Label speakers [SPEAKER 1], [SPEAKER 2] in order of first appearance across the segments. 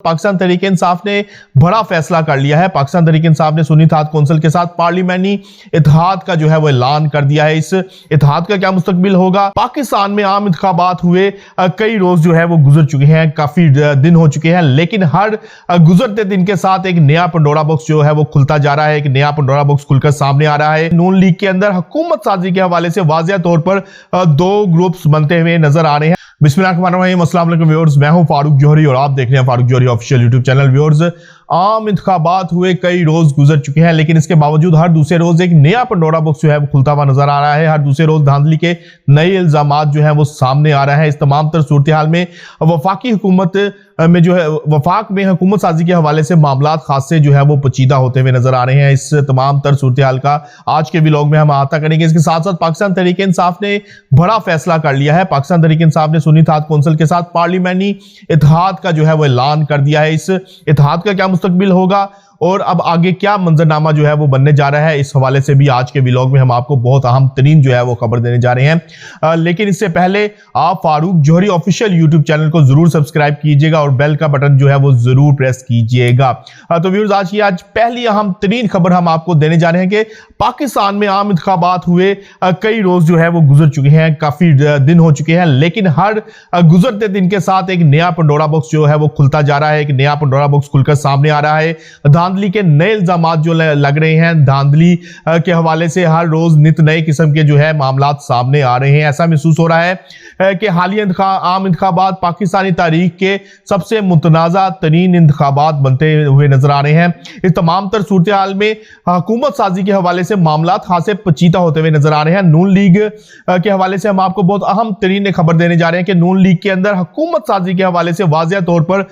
[SPEAKER 1] पाकिस्तान तहरीक इंसाफ ने बड़ा फैसला कर लिया है। पाकिस्तान तहरीक इंसाफ ने सुन्नी इत्तेहाद कौंसिल के साथ पार्लियामानी इत्तेहाद का जो है वो ऐलान कर दिया है। इस इत्तेहाद का क्या मुस्तकबिल होगा। पाकिस्तान में आम इंतखाबात हुए कई रोज जो है वो गुजर चुके हैं, काफी दिन हो चुके हैं, लेकिन हर गुजरते दिन के साथ एक नया पंडोरा बॉक्स जो है वो खुलता जा रहा है, एक नया पंडोरा बॉक्स खुलकर सामने आ रहा है। नून लीग के अंदर हुकूमत साजी के हवाले से वाज़ेह तौर पर दो ग्रुप्स बनते हुए नजर आ रहे हैं। बिस्मिल्लाहिर्रहमानिर्रहीम, अस्सलाम वालेकुम व्यूअर्स, मैं हूं फारूक जौहरी और आप देख रहे हैं फारूक जौहरी ऑफिशियल यूट्यूब चैनल। व्यूअर्स, आम इंतखाबात हुए कई रोज गुजर चुके हैं, लेकिन इसके बावजूद हर दूसरे रोज एक नया पंडोरा बॉक्स जो है वो खुलता हुआ नजर आ रहा है। हर दूसरे रोज धांधली के नए इल्जामात जो है वो सामने आ रहा है। इस तमाम तर सूरत हाल में वफाकी हुकूमत में जो है वफाक में हुकूमत साजी के हवाले से मामलात खासे जो है वो पेचीदा होते हुए नजर आ रहे हैं। इस तमाम तर सूरत हाल का आज के व्लॉग में हम अहाता करेंगे। इसके साथ साथ पाकिस्तान तहरीक इंसाफ ने बड़ा फैसला कर लिया है। पाकिस्तान तहरीक इंसाफ ने सुन्नी इत्तेहाद कौंसिल के साथ पार्लियामानी इत्तेहाद का जो है वो ऐलान कर दिया है। इस इत्तेहाद का क्या मुस्तकबिल होगा और अब आगे क्या मंजरनामा जो है वो बनने जा रहा है, इस हवाले से भी आज के व्लॉग में हम आपको बहुत अहम तरीन जो है वो खबर देने जा रहे हैं। लेकिन इससे पहले आप फारूक जौहरी ऑफिशियल यूट्यूब चैनल को जरूर सब्सक्राइब कीजिएगा और बेल का बटन जो है वो जरूर प्रेस कीजिएगा। तो व्यूअर्स, आज पहली अहम तरीन खबर हम आपको देने जा रहे हैं कि पाकिस्तान में आम इंतखाबात हुए कई रोज जो है वो गुजर चुके हैं, काफी दिन हो चुके हैं, लेकिन हर गुजरते दिन के साथ एक नया पंडोरा बॉक्स जो है वो खुलता जा रहा है, एक नया पंडोरा बॉक्स खुलकर सामने आ रहा है। धांधली के नए इल्जामात जो लग रहे हैं, धांधली के हवाले से हर रोज नित नए किस्म के जो है मामलात सामने आ रहे हैं। ऐसा महसूस हो रहा है कि हालिया आम इंतखाबात पाकिस्तानी तारीख के सबसे मुतनाज़ा तरीन इंतखाबात बनते हुए नजर आ रहे हैं। इस तमाम तर सूरत हाल में हुकूमत साजी के हवाले से मामलात खासे पेचीदा होते हुए नजर आ रहे हैं। नून लीग के हवाले से हम आपको बहुत अहम तरीन खबर देने जा रहे हैं कि नून लीग के अंदर हुकूमत साजी के हवाले से वाज़ेह तौर पर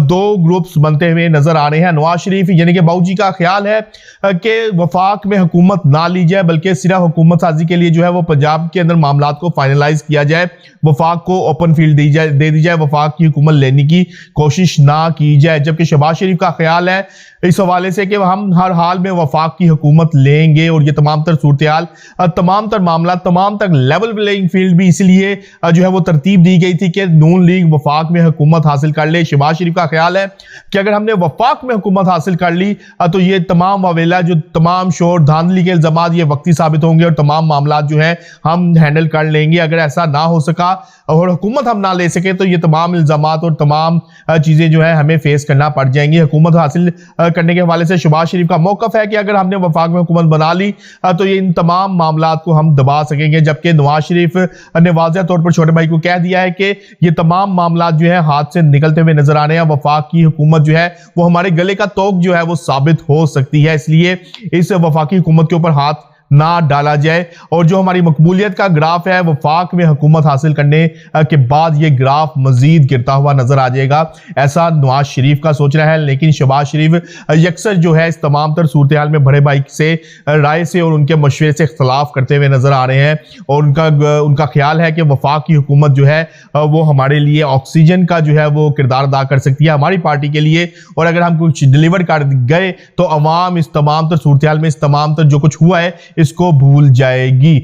[SPEAKER 1] दो ग्रुप्स बनते हुए नजर आ रहे हैं। नवाज शरीफ यानी कि बाबू जी का ख्याल है कि वफाक में हुकूमत ना ली जाए, बल्कि सिर्फ हुकूमत साजी के लिए जो है वो पंजाब के अंदर मामलात को फाइनलाइज किया जाए, वफाक को ओपन फील्ड दे दी जाए, वफाक की हुकूमत लेने की कोशिश ना की जाए। जबकि शहबाज शरीफ का ख्याल है इस हवाले से कि हम हर हाल में वफाक की हुकूमत लेंगे और ये तमाम तर सूरत हाल, तमाम तर मामला, तमाम तक लेवल प्लेइंग फील्ड भी इसलिए जो है वो तरतीब दी गई थी कि नून लीग वफाक में हुकूमत हासिल कर ले। शहबाज शरीफ का ख्याल है कि अगर हमने वफाक में हुकूमत हासिल कर ली तो ये तमाम वावेला, जो तमाम शोर धांधली के इल्जामात, ये वक्ती साबित होंगे और तमाम मामलात जो है हम हैंडल कर लेंगे। अगर ऐसा ना हो सका और हुकूमत हम ना ले सके तो ये तमाम इल्जामात और तमाम चीजें जो है हमें फेस करना पड़ जाएंगी। हुकूमत हासिल करने के हवाले से शहबाज शरीफ का मौकफ है कि अगर हमने वफाक में हुकूमत बना ली तो ये इन तमाम मामलात को हम दबा सकेंगे। जबकि नवाज शरीफ ने वाज़ेह तौर पर छोटे भाई को कह दिया है कि ये तमाम मामलात जो है हाथ से निकलते हुए नजर आ रहे हैं। वफाक की हुकूमत जो है वो हमारे गले का तोक जो है वो साबित हो सकती है, इसलिए इस वफाकी हुकूमत के ऊपर हाथ ना डाला जाए। और जो हमारी मकबूलियत का ग्राफ है वफाक में हुकूमत हासिल करने के बाद ये ग्राफ मजीद गिरता हुआ नजर आ जाएगा, ऐसा नवाज शरीफ का सोचना है। लेकिन शहबाज शरीफ यकसर जो है इस तमाम तर सूरत हाल में बड़े भाई से राय से और उनके मशवरे से इख्तलाफ करते हुए नजर आ रहे हैं और उनका ख्याल है कि वफाक की हुकूमत जो है वो हमारे लिए ऑक्सीजन का जो है वो किरदार अदा कर सकती है हमारी पार्टी के लिए, और अगर हम कुछ डिलीवर कर गए तो अवाम इस तमाम तर सूरत हाल में इस तमाम तर जो कुछ हुआ है इसको भूल जाएगी।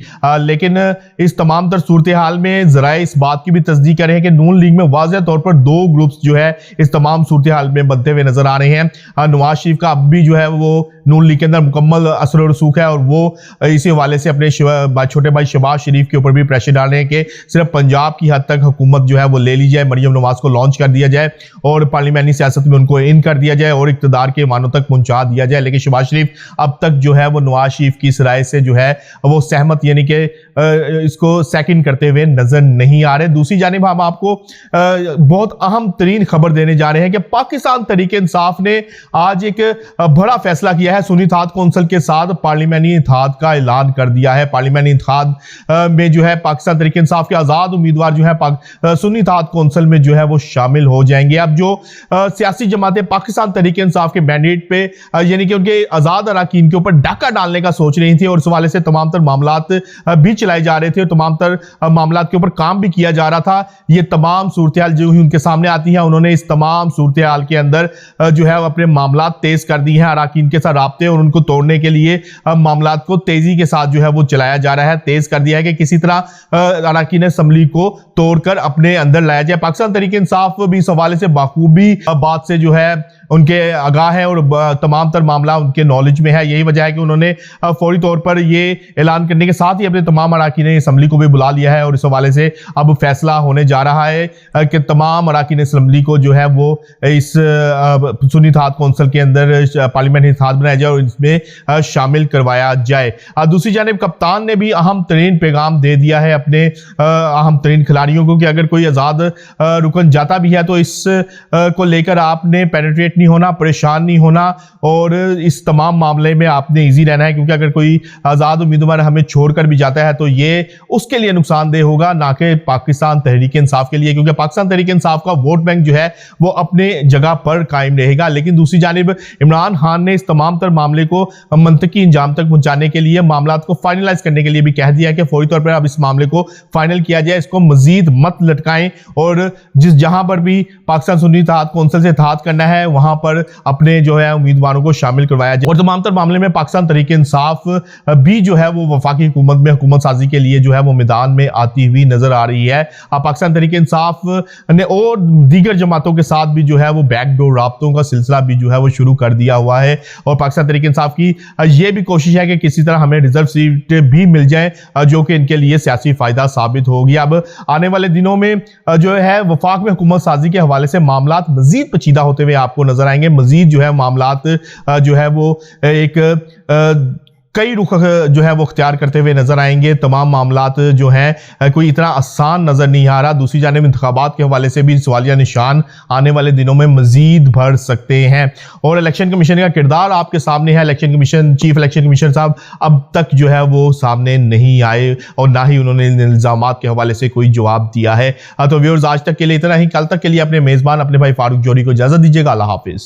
[SPEAKER 1] लेकिन इस तमाम तर सूरत हाल में जरा इस बात की भी तस्दीक कर रहे हैं कि नून लीग में वाज़ेह तौर पर दो ग्रुप्स जो है इस तमाम सूरत हाल में बनते हुए नजर आ रहे हैं। नवाज शरीफ का अब भी जो है वो नून लीग के अंदर मुकम्मल असर और रसूख है और वो इसी हवाले से अपने छोटे भाई शहबाज शरीफ के ऊपर भी प्रेशर डाल रहे हैं कि सिर्फ पंजाब की हद तक हुकूमत जो है वो ले ली जाए, मरियम नवाज को लॉन्च कर दिया जाए और पार्लियामानी सियासत में उनको इन कर दिया जाए और इक़्तिदार के मानों तक पहुंचा दिया जाए। लेकिन शहबाज शरीफ अब तक जो है वो नवाज शरीफ की इस राय से जो है वो सहमत यानी कि इसको सेकंड करते हुए नजर नहीं आ रहे। दूसरी जानिब हम आपको बहुत अहम तरीन खबर देने जा रहे हैं कि पाकिस्तान तहरीक इंसाफ ने आज एक बड़ा फैसला किया है। सुन्नी इत्तेहाद कौंसिल के साथ पार्लियामानी इत्तेहाद का ऐलान कर दिया है। पार्लियामानी इत्तेहाद में जो है पाकिस्तान तहरीक इंसाफ के आजाद उम्मीदवार जो है सुन्नी इत्तेहाद कौंसिल में जो है वो शामिल हो जाएंगे। अब जो सियासी जमातें पाकिस्तान तहरीक इंसाफ के मैंडेट पे यानी कि उनके आजाद अरकान के ऊपर डाका डालने का सोच रही थी और इस हवाले से तमाम तर मामलात भी चलाए जा रहे थे और तमाम तर मामलात के ऊपर काम भी किया जा रहा था। ये तमाम सूरत हाल जो उनके सामने आती है, उन्होंने इस तमाम सूरत हाल के अंदर जो है अपने मामलात तेज कर दी हैं, अरकान के साथ رابطے اور ان کو توڑنے کے لیے معاملات کو تیزی کے ساتھ جو ہے وہ چلایا جا رہا ہے، تیز کر دیا ہے کہ کسی طرح اراکین اسمبلی کو توڑ کر اپنے اندر لایا جائے۔ پاکستان تحریک انصاف بھی اس حوالے سے بخوبی بات سے جو ہے ان کے آگاہ ہے اور تمام تر معاملہ ان کے نالج میں ہے۔ یہی وجہ ہے کہ انہوں نے فوری طور پر یہ اعلان کرنے کے ساتھ ہی اپنے تمام اراکین اسمبلی کو بھی بلا لیا ہے، اور اس حوالے سے اب فیصلہ ہونے جا رہا ہے کہ تمام اراکین اسمبلی کو جو ہے وہ اس سنی اتحاد کونسل کے اندر پارلیمنٹ اتحاد بنایا جائے اور اس میں شامل کروایا جائے۔ دوسری جانب کپتان نے بھی اہم ترین پیغام دے دیا ہے اپنے اہم ترین کھلاڑیوں کو کہ اگر کوئی آزاد رکن جاتا بھی ہے تو اس کو لے کر آپ نے پینیٹریٹ نہیں ہونا، پریشان نہیں ہونا، اور اس تمام معاملے میں آپ نے ایزی رہنا ہے، کیونکہ اگر کوئی آزاد امیدوار ہمیں چھوڑ کر بھی جاتا ہے تو یہ اس کے لیے نقصان دہ ہوگا، نہ کہ پاکستان تحریک انصاف کے لیے، کیونکہ پاکستان تحریک انصاف کا ووٹ بینک جو ہے وہ اپنے جگہ پر قائم رہے گا۔ لیکن دوسری جانب عمران خان نے اس تمام تر معاملے کو منطقی انجام تک پہنچانے کے لیے، معاملات کو فائنلائز کرنے کے لیے بھی کہہ دیا کہ فوری طور پر اب اس معاملے کو فائنل کیا جائے، اس کو مزید مت لٹکائیں، اور جہاں پر بھی پاکستان سنی اتحاد کونسل سے اتحاد کرنا ہے وہاں پر اپنے جو ہے امیدواروں کو شامل کروایا جائے۔ اور تمام تر معاملے میں پاکستان تحریک انصاف بھی جو ہے وہ وفاقی حکومت میں حکومت سازی کے لیے جو ہے وہ میدان میں آتی ہوئی نظر آ رہی ہے۔ پاکستان تحریک انصاف نے اور دیگر جماعتوں کے ساتھ بھی جو ہے وہ بیک ڈور رابطوں کا سلسلہ بھی جو ہے وہ شروع کر دیا ہوا ہے، اور پاکستان تحریک انصاف کی یہ بھی کوشش ہے کہ کسی طرح ہمیں ریزرو سیٹ بھی مل جائیں جو کہ ان کے لیے سیاسی فائدہ ثابت ہوگی۔ اب آنے والے دنوں میں جو ہے وفاق میں حکومت سازی کے حوالے سے معاملات مزید پیچیدہ ہوتے ہوئے آپ کو نظر آئیں گے، مزید جو ہے معاملات جو ہے وہ ایک کئی رخ جو ہے وہ اختیار کرتے ہوئے نظر آئیں گے۔ تمام معاملات جو ہیں کوئی اتنا آسان نظر نہیں آ رہا۔ دوسری جانب انتخابات کے حوالے سے بھی سوالیہ نشان آنے والے دنوں میں مزید بڑھ سکتے ہیں، اور الیکشن کمیشن کا کردار آپ کے سامنے ہے۔ Election commission chief election commission صاحب اب تک جو ہے وہ سامنے نہیں آئے، اور نہ ہی انہوں نے الزامات کے حوالے سے کوئی جواب دیا ہے۔ تو ویورز آج تک کے لیے اتنا ہی، کل تک کے لیے اپنے میزبان اپنے بھائی فاروق جوہری کو اجازت دیجیے گا۔ اللہ حافظ۔